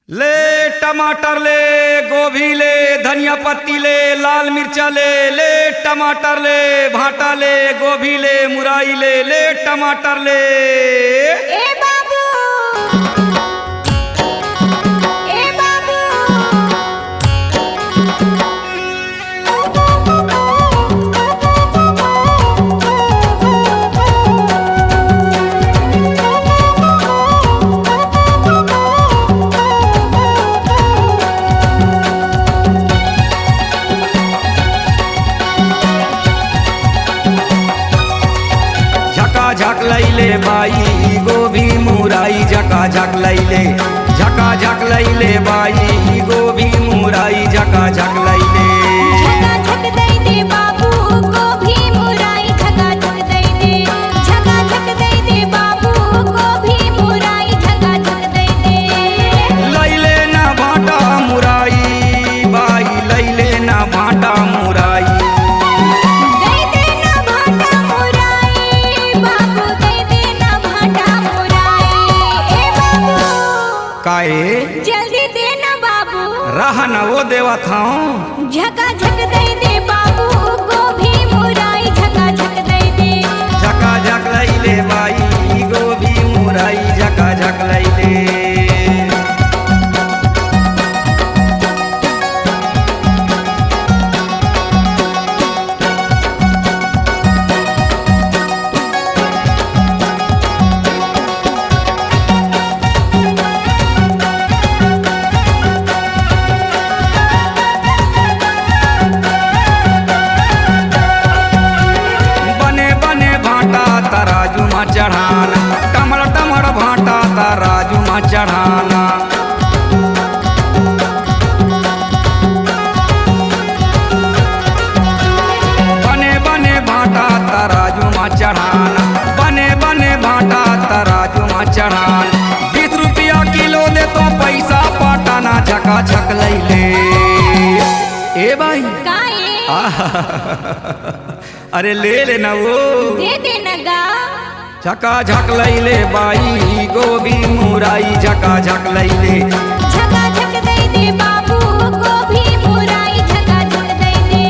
ले टमाटर ले, गोभी ले, धनिया पत्ती ले, लाल मिर्चा ले, ले टमाटर ले, भाटा ले, गोभी ले, मुराई ले, ले टमाटर ले। ए बाबू, ए बाबू, झक लैले बाई गोभी मुराई झका झक लैले, झका झक लैले बाई गोभी मुराई झका झक लैले। झका झक दई दे बाबू, गोभी मुराई झका झक दई दे, झका झक दई दे बाबू, गोभी मुराई झका झक दई दे। लैले ना भाटा मुराई बाई, लैले ना भाटा मुराई। दई दे ना भाटा मुराई बाबू, दई दे ना भाटा मुराई। ए बाबू, काहे जल्दी दे ना बाबू। रहा न वो देवा थाऊं। झका झक दई दे बाबू, गोभी मुराई झका झक दई दे। झका झक लैले बाई गोभी मुराई झका झक लैले। तराजू में चढ़ाना, टमड़ टमड़ भाटा तराजू में चढ़ाना। बने बने भाटा तराजू में चढ़ाना, बने बने भाटा तराजू में चढ़ाना। 20 रुपया किलो दे तो पैसा पाटाना झका झक लैले। ए भाई काहे अरे ले लेना वो दे दे नगा। झका झक लैले बाई गोभी मुराई झका झक लैले। झका झक दई दे बाबू, गोभी मुराई झका झक दई दे।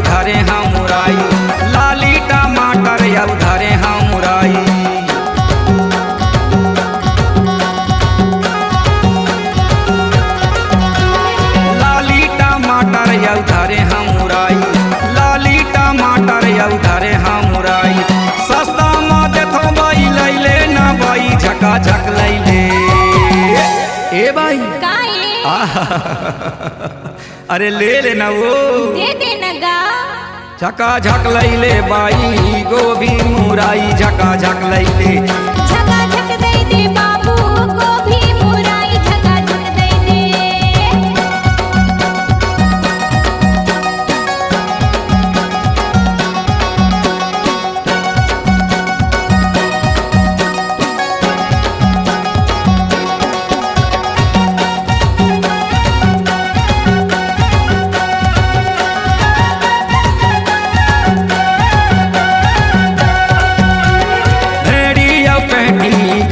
धरे हाँ मुराई, लाली टमाटर अब धरे हाँ मुराई। लाली टमाटर अब धरे हाँ मुराई, लाली टमाटर अब धरे हाँ मुराई। सस्ता में देखो बाई लैले ना बाई झका झक लैले। ए बाई काहे अरे ले लेना वो दे दे नगा। झका झक लैले बाई गोभी मुराई झका झक लैले। झका झक दई दे बाबू, गोभी मुराई झका झक दई दे।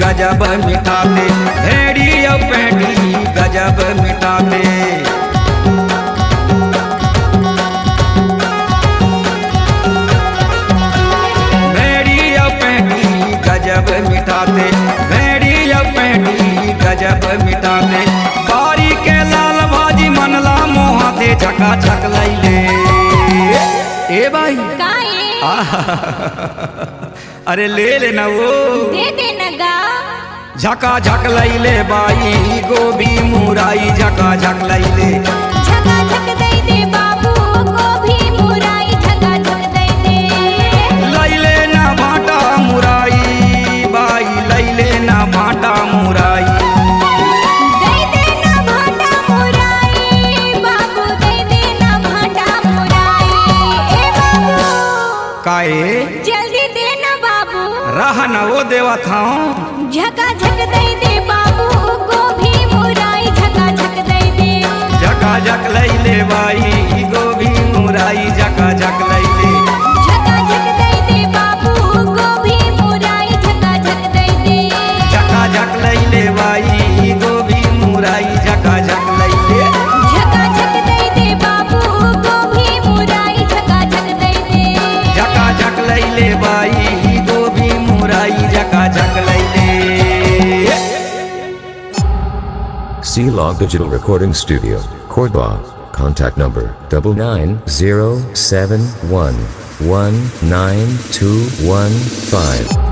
गजब मिठाते भेड़ी और पैंटी गजब मिठाते। भेड़ी और पैंटी गजब मिठाते, भेड़ी और पैंटी गजब मिठाते। बारी के लाल भाजी मनला मोहाते झका झक लैले। ए भाई काहे अरे ले लेना वो दे दे नगा। झका झक लैले बाई गोभी मुराई झका झक लैले। झका झक दई दे बाबू, गोभी मुराई झका झक दई दे। लैले ना भाटा मुराई बाई, लैले ना भाटा मुराई। दई दे ना भाटा मुराई बाबू, दई दे ना भाटा मुराई। काहे जल्दी दे ना बाबू। रह न वो देवत हूँ झका झक दे दे बाबू गोभी मुराई झका झक दे दे। झका झक लैले बाई गोभी मुराई झका झक लैले। झका झक दे दे बाबू गोभी मुराई झका झक दे दे। झका झक लैले बाई गोभी मुराई झका झक लैले। झका झक दे दे बाबू गोभी मुराई झका झक दे दे। झका झक लैले बाई गोभी मुराई झका झक लैले। C-Log Digital Recording Studio, Cordoba. Contact number 99071192115.